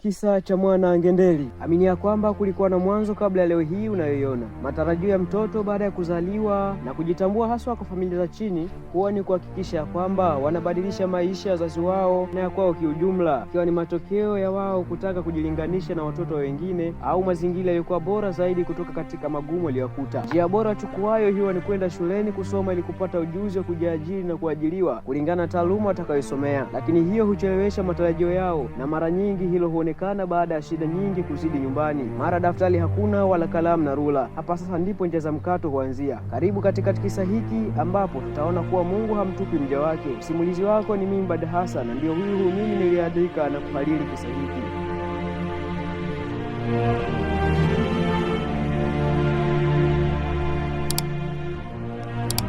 Kisa cha mwana Ngendeli. Amini ya kwamba kulikuwa na mwanzo kabla ya leo hii unayoiona. Matarajio ya mtoto baada ya kuzaliwa na kujitambua, haswa kwa familia za chini, huwa ni kuhakikisha kwamba wanabadilisha maisha ya wazazi wao na ya kwao kiujumla, ikiwa ni matokeo ya wao kutaka kujilinganisha na watoto wengine au mazingira yaliyokuwa bora zaidi kutoka katika magumu aliyokuta. Njia bora chukuayo hiyo ni kwenda shuleni kusoma ili kupata ujuzi wa kujiajiri na kuajiriwa kulingana na taaluma watakayosomea, lakini hiyo huchelewesha matarajio yao, na mara nyingi hilo huonekana baada ya shida nyingi kuzidi nyumbani. Mara daftari hakuna wala kalamu na rula. Hapa sasa ndipo njia za mkato huanzia. Karibu katika kisa hiki ambapo tutaona kuwa Mungu hamtupi mja wake. Msimulizi wako ni mimi Bad Hassan, na ndio huyu mimi niliandika na kuhariri kisa hiki.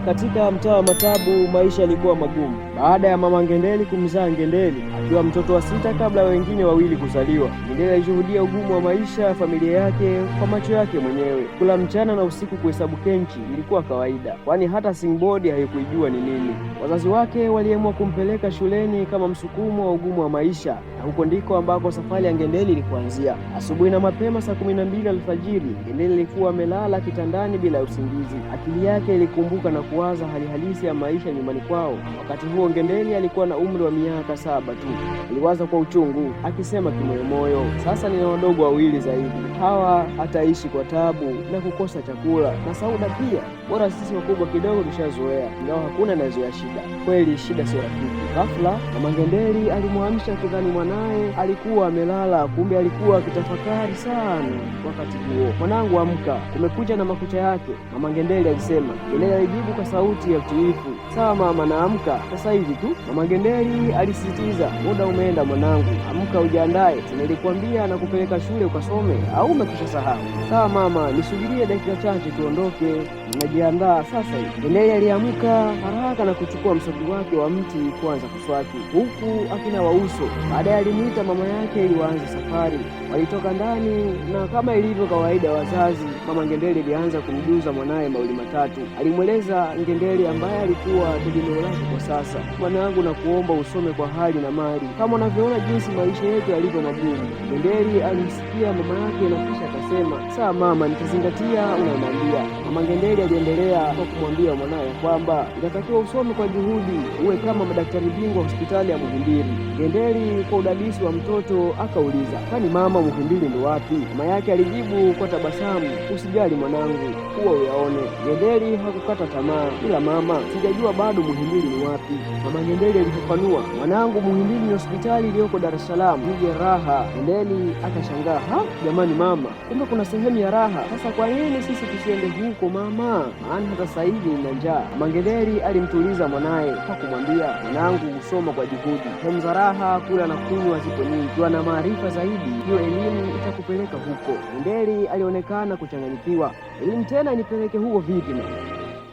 Katika mtaa wa Matabu maisha yalikuwa magumu. Baada ya mama Ngendeli kumzaa Ngendeli akiwa mtoto wa 6 kabla ya wengine 2 kuzaliwa, Ngendeli alishuhudia ugumu wa maisha ya familia yake kwa macho yake mwenyewe. Kula mchana na usiku kuhesabu kenchi ilikuwa kawaida, kwani hata singbodi haikuijua ni nini. Wazazi wake waliamua kumpeleka shuleni kama msukumo wa ugumu wa maisha, na huko ndiko ambako safari ya Ngendeli ilikuanzia. Asubuhi na mapema saa 12 alfajiri, Ngendeli alikuwa amelala kitandani bila usingizi. Akili yake ilikumbuka na kuwaza hali halisi ya maisha nyumbani kwao. Wakati huo Ngendeli alikuwa na umri wa miaka 7 tu. Aliwaza kwa uchungu akisema kimoyomoyo, sasa nina wadogo 2 zaidi, hawa ataishi kwa tabu na kukosa chakula na Sauda pia, bora sisi wakubwa kidogo tushazoea, ingawa hakuna anayezoea shida. Kweli shida sio rafiki. Ghafla mama Ngendeli alimwamsha kidhani mwanaye alikuwa amelala, kumbe alikuwa akitafakari sana. Wakati huo, mwanangu amka, kumekucha na makucha yake, mama Ngendeli alisema. Ngendeli alijibu kwa sauti ya utiifu, sawa mama, naamka sasa hivi tu. Mama Ngendeli alisisitiza, muda umeenda mwanangu, amka ujiandae, nilikwambia na kupeleka shule ukasome, au umekwisha sahau? Sawa mama, nisubirie dakika chache tuondoke, ninajiandaa sasa hivi. Ngendeli aliamka haraka na kuchukua mswaki wake wa mti kuanza kuswaki huku akinawa uso. Baadaye alimuita mama yake ili waanze safari. Walitoka ndani na kama ilivyo kawaida wazazi, mama Ngendeli alianza kumjuza mwanaye mawili matatu. Alimweleza Ngendeli ambaye alikuwa tegemeo lake kwa sasa, mwanangu, na kuomba usome kwa hali na mali, kama unavyoona jinsi maisha yetu yalivyo magumu. Ngendeli alimsikia mama yake na kisha akasema, sawa mama, nitazingatia unamwambia. Mama Ngendeli aliendelea kwa kumwambia mwanaye kwamba inatakiwa usome kwa juhudi, uwe kama madaktari bingwa hospitali ya Muhimbili. Ngendeli kwa udadisi wa mtoto akauliza, kwani mama, Muhimbili ndo wapi? Mama yake alijibu kwa tabasamu, usijali mwanangu, huwa uyaone. Ngendeli hakukata tamaa, ila mama, sijajua bado Muhimbili ni wapi. Mama Ngendeli alifafanua, mwanangu, Muhimbili ni hospitali iliyoko Dar es Salaam, nije raha. Ngendeli akashangaa, jamani mama, kumbe kuna sehemu ya raha. Sasa kwa nini sisi tusiende huko mama? Maana hata sasa hivi nina njaa. Mama Ngendeli alimtuliza mwanaye kwa kumwambia, mwanangu, usoma kwa juhudi, sehemu za raha, kula na kunywa zipo nyingi, ukiwa na maarifa zaidi, hiyo elimu itakupeleka huko. Ngendeli alionekana kuchanganyikiwa, elimu tena nipeleke huko vipi mama?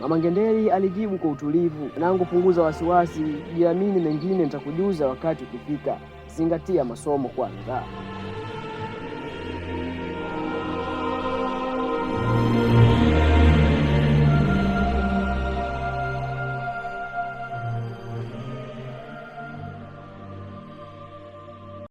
Mama Ngendeli alijibu kwa utulivu, mwanangu, punguza wasiwasi, jiamini, mengine nitakujuza wakati ukifika, zingatia masomo kwanza.